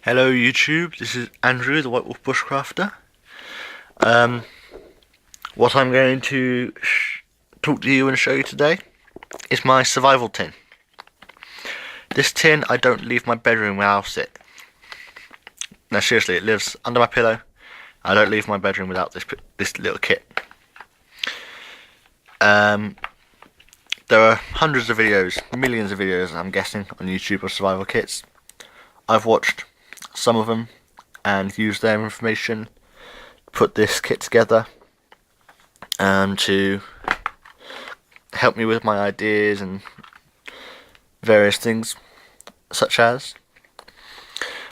Hello YouTube, this is Andrew, the whitewolfbushcrafter. Um, what I'm going to talk to you and show you today is my survival tin. This tin I don't leave my bedroom without it. No, seriously, it lives under my pillow. I don't leave my bedroom without this little kit. There are hundreds of videos, millions of videos I'm guessing, on YouTube of survival kits. I've watched some of them and used their information to put this kit together to help me with my ideas and various things such as.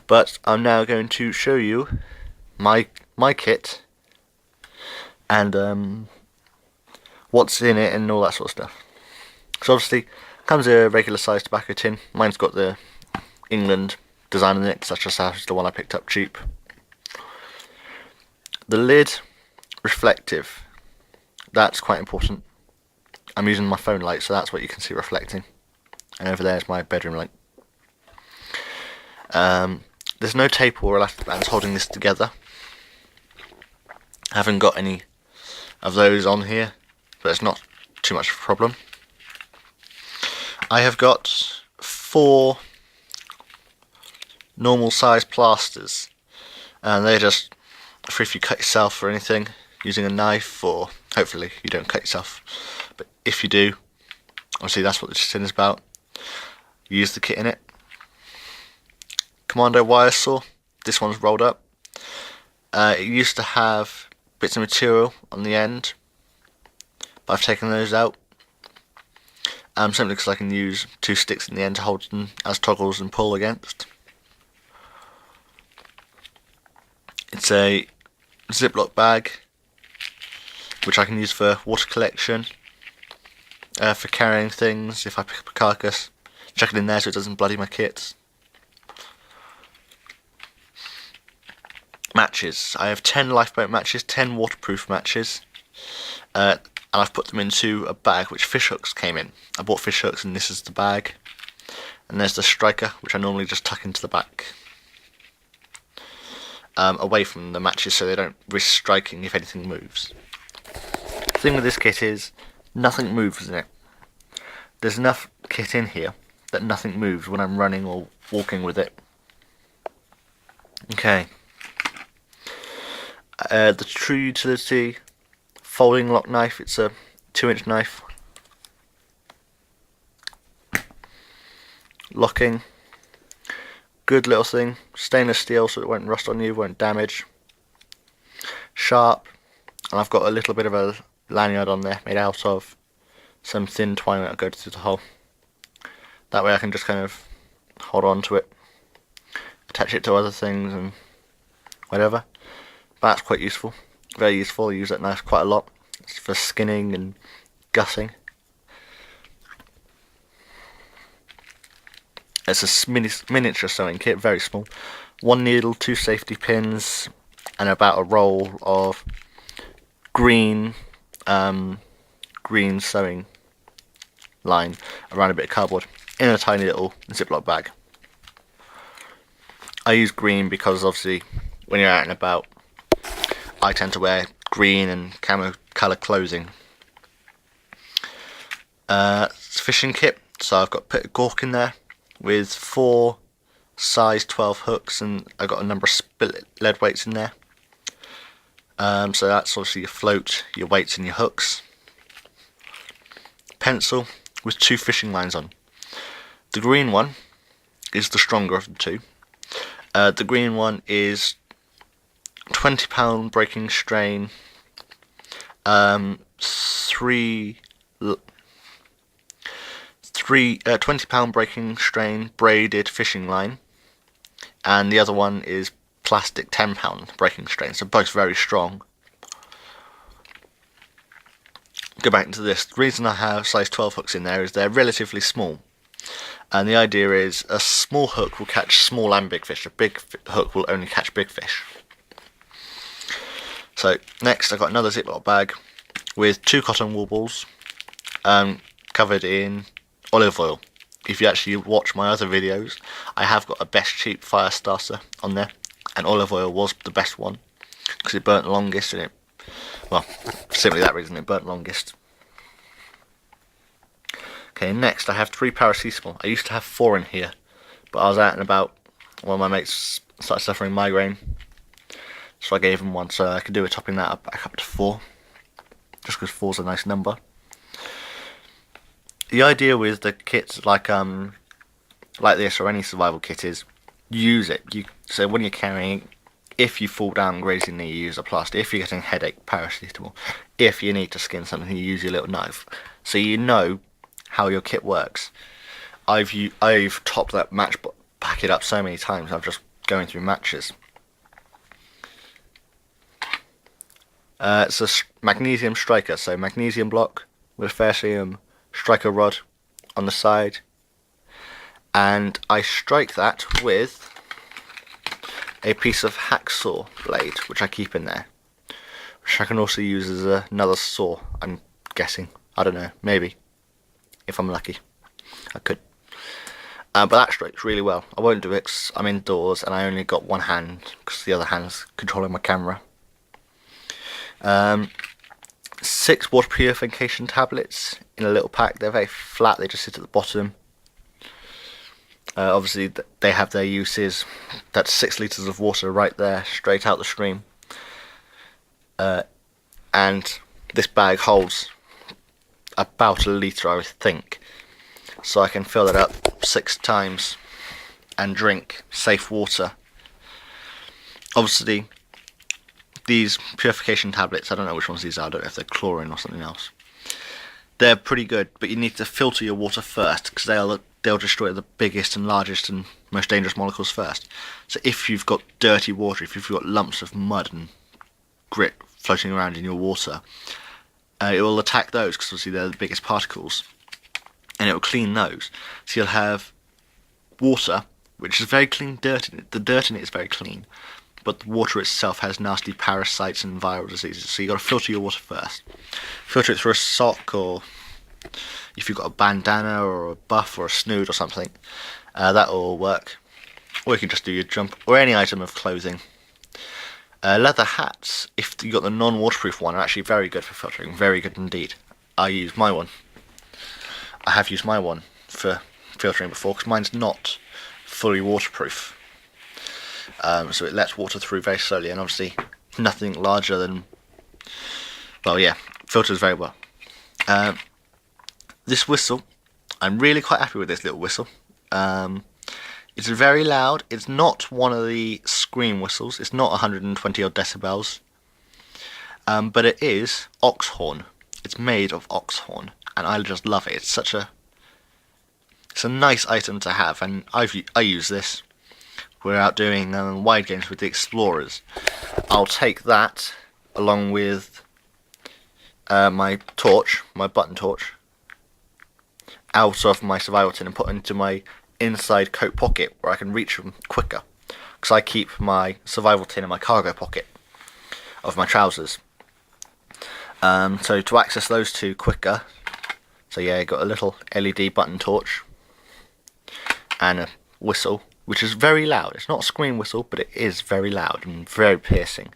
But I'm now going to show you my kit and what's in it and all that sort of stuff. So obviously comes a regular sized tobacco tin. Mine's got the England design in it, such as the one I picked up cheap. The lid, reflective. That's quite important. I'm using my phone light, so that's what you can see reflecting. And over there is my bedroom light. There's no tape or elastic bands holding this together. I haven't got any of those on here, but it's not too much of a problem. I have got 4 normal size plasters, and they're just for if you cut yourself or anything using a knife, or hopefully you don't cut yourself, but if you do, obviously that's what this tin is about. Use the kit in it. Commando wire saw, this one's rolled up. It used to have bits of material on the end, but I've taken those out. Simply because I can use 2 sticks in the end to hold them as toggles and pull against. It's a Ziploc bag, which I can use for water collection, for carrying things. If I pick up a carcass, chuck it in there so it doesn't bloody my kits. Matches. I have 10 lifeboat matches, 10 waterproof matches, and I've put them into a bag which fish hooks came in. I bought fish hooks and this is the bag. And there's the striker, which I normally just tuck into the back, away from the matches so they don't risk striking if anything moves. The thing with this kit is nothing moves in it. There's enough kit in here that nothing moves when I'm running or walking with it. Okay. The true utility folding lock knife. It's a 2-inch knife. Locking. Good little thing. Stainless steel so it won't rust on you, won't damage. Sharp. And I've got a little bit of a lanyard on there made out of some thin twine that'll go through the hole. That way I can just kind of hold on to it, attach it to other things and whatever. But that's quite useful. Very useful. I use that knife quite a lot. It's for skinning and gutting. It's a miniature sewing kit, very small. 1 needle, 2 safety pins, and about a roll of green sewing line around a bit of cardboard in a tiny little Ziploc bag. I use green because obviously when you're out and about, I tend to wear green and camo colour clothing. It's a fishing kit, so I've got a bit of gork in there with 4 size 12 hooks, and I've got a number of split lead weights in there. So that's obviously your float, your weights and your hooks. Pencil with 2 fishing lines on. The green one is the stronger of the two. The green one is 20-pound breaking strain, 20-pound breaking strain braided fishing line, and the other one is plastic 10-pound breaking strain, so both very strong. Go back into this. The reason I have size 12 hooks in there is they're relatively small, and the idea is a small hook will catch small and big fish, a big hook will only catch big fish. So next I've got another Ziploc bag with 2 cotton wool balls, covered in olive oil. if you actually watch my other videos, I have got a best cheap fire starter on there, and olive oil was the best one because it burnt longest, and well, simply that reason it burnt longest. Okay, next I have 3 paracetamol. I used to have 4 in here, but I was out and about. One of my mates started suffering migraine, so I gave him one, so I could do with topping that up back up to 4, just because 4's a nice number. The idea with the kits like this or any survival kit is use it. So when you're carrying, if you fall down grazing knee, you use a plaster. If you're getting a headache, paracetamol. If you need to skin something, you use your little knife. So you know how your kit works. I've topped that match packet up so many times. I'm just going through matches. It's a magnesium striker, so magnesium block with ferrocerium striker rod on the side, and I strike that with a piece of hacksaw blade, which I keep in there, which I can also use as another saw, I'm guessing. I don't know, maybe, if I'm lucky, I could. But that strikes really well. I won't do it 'cause I'm indoors and I only got one hand because the other hand's controlling my camera. 6 water purification tablets in a little pack. They're very flat, they just sit at the bottom. Obviously they have their uses. That's 6 litres of water right there, straight out the stream. And this bag holds about a litre, I think. So I can fill it up 6 times and drink safe water. Obviously these purification tablets, I don't know which ones these are, I don't know if they're chlorine or something else. They're pretty good, but you need to filter your water first, because they'll destroy the biggest and largest and most dangerous molecules first. So if you've got dirty water, if you've got lumps of mud and grit floating around in your water, it will attack those, because obviously they're the biggest particles, and it will clean those. So you'll have water, which is very clean, dirt in it. The dirt in it is very clean, but the water itself has nasty parasites and viral diseases, so you've got to filter your water first. Filter it through a sock, or if you've got a bandana or a buff or a snood or something, that will all work. Or you can just do your jump, or any item of clothing. Leather hats, if you've got the non-waterproof one, are actually very good for filtering, very good indeed. I use my one. I have used my one for filtering before, because mine's not fully waterproof. So it lets water through very slowly, and obviously nothing larger than, well, yeah, filters very well. This whistle, I'm really quite happy with this little whistle. It's very loud. It's not one of the scream whistles. It's not 120 odd decibels, but it is ox horn. It's made of ox horn, and I just love it. It's a nice item to have, and I use this. We're out doing wide games with the explorers. I'll take that along with my torch, my button torch, out of my survival tin and put it into my inside coat pocket where I can reach them quicker, because I keep my survival tin in my cargo pocket of my trousers. So to access those two quicker, so yeah, got a little LED button torch and a whistle, which is very loud. It's not a scream whistle, but it is very loud and very piercing.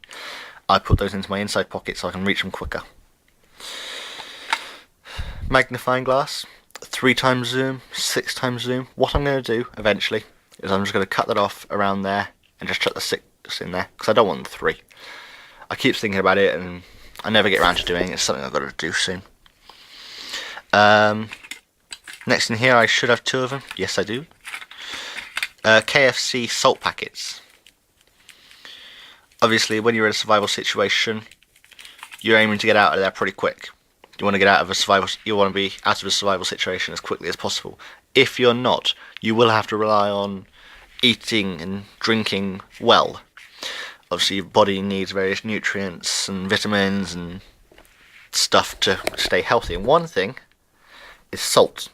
I put those into my inside pocket so I can reach them quicker. Magnifying glass, 3 times zoom, 6 times zoom. What I'm going to do eventually is I'm just going to cut that off around there and just chuck the 6 in there, because I don't want the 3. I keep thinking about it and I never get around to doing it. It's something I've got to do soon. Next in here I should have 2 of them. Yes, I do. KFC salt packets. Obviously when you're in a survival situation, you're aiming to get out of there pretty quick. You want to get out of a survival. You want to be out of a survival situation as quickly as possible. If you're not, you will have to rely on eating and drinking well. Obviously your body needs various nutrients and vitamins and stuff to stay healthy, and one thing is salt,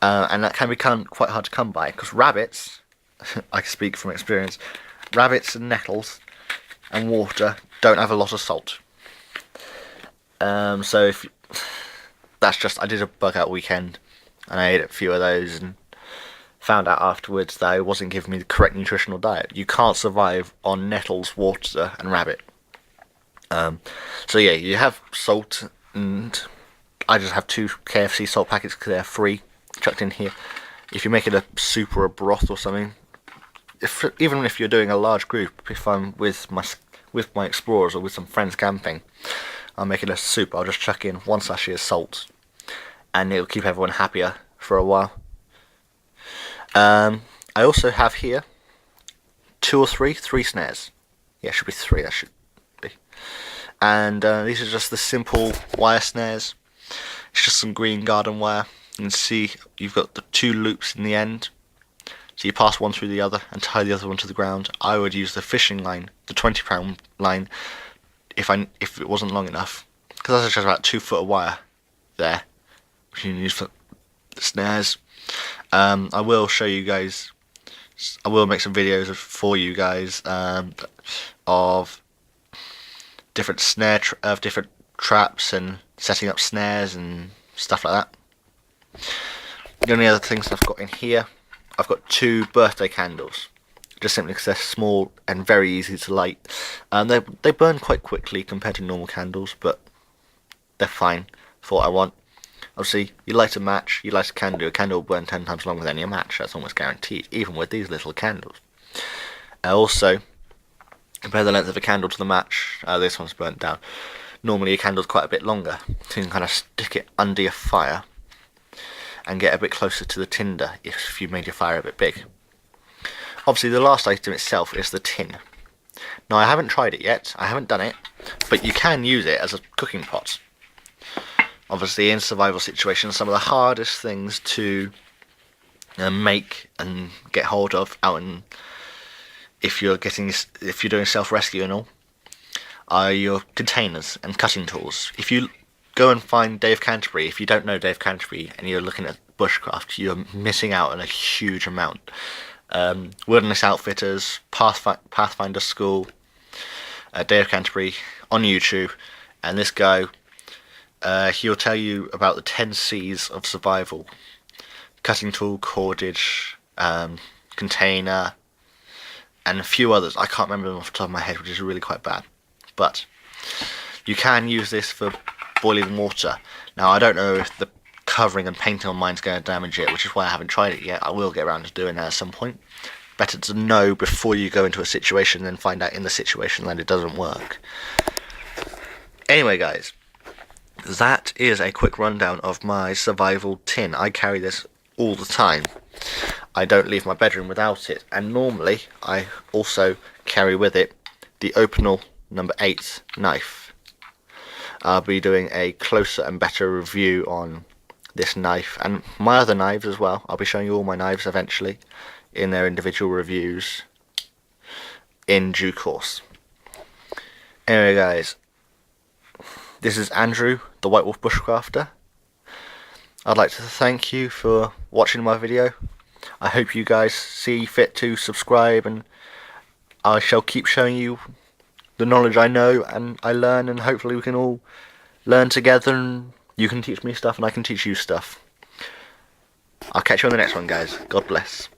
and that can become quite hard to come by, because rabbits, I can speak from experience, rabbits and nettles and water don't have a lot of salt. So if that's just, I did a bug out weekend and I ate a few of those, and found out afterwards that it wasn't giving me the correct nutritional diet. You can't survive on nettles, water, and rabbit. So yeah, you have salt, and I just have 2 KFC salt packets because they're free, chucked in here. If you make it a soup or a broth or something, even if you're doing a large group, if I'm with my explorers or with some friends camping, I'll make it a soup. I'll just chuck in 1 sachet of salt, and it'll keep everyone happier for a while. I also have here 2 or 3 snares. Yeah, it should be 3. That should be. And these are just the simple wire snares. It's just some green garden wire. You can see you've got the 2 loops in the end. So you pass one through the other and tie the other one to the ground. I would use the fishing line, the 20-pound line, if it wasn't long enough, because that's just about 2 foot of wire there, which you can use for the snares. I will show you guys. I will make some videos for you guys of different different traps and setting up snares and stuff like that. The only other things I've got in here, I've got 2 birthday candles, just simply because they're small and very easy to light. They burn quite quickly compared to normal candles, but they're fine for what I want. Obviously, you light a match, you light a candle will burn 10 times longer than your match. That's almost guaranteed, even with these little candles. Also, compare the length of a candle to the match. This one's burnt down. Normally, a candle's quite a bit longer, so you can kind of stick it under your fire and get a bit closer to the tinder if you made your fire a bit big. Obviously, the last item itself is the tin. Now, I haven't tried it yet, I haven't done it, but you can use it as a cooking pot. Obviously, in survival situations, some of the hardest things to make and get hold of out in, if you're doing self-rescue and all, are your containers and cutting tools. If you go and find Dave Canterbury, if you don't know Dave Canterbury and you're looking at bushcraft, you're missing out on a huge amount. Wilderness Outfitters, Pathfinder School, Dave Canterbury on YouTube, and this guy, he'll tell you about the 10 C's of survival: cutting tool, cordage, container, and a few others. I can't remember them off the top of my head, which is really quite bad. But you can use this for boiling water. Now, I don't know if the covering and painting on mine's going to damage it, which is why I haven't tried it yet. I will get around to doing that at some point. Better to know before you go into a situation than find out in the situation that it doesn't work. Anyway, guys, that is a quick rundown of my survival tin. I carry this all the time. I don't leave my bedroom without it, and normally I also carry with it the Opinel number 8 knife. I'll be doing a closer and better review on this knife and my other knives as well. I'll be showing you all my knives eventually in their individual reviews in due course. Anyway, guys, this is Andrew, the White Wolf Bushcrafter. I'd like to thank you for watching my video. I hope you guys see fit to subscribe, and I shall keep showing you the knowledge I know and I learn, and hopefully we can all learn together, and you can teach me stuff and I can teach you stuff. I'll catch you on the next one, guys. God bless.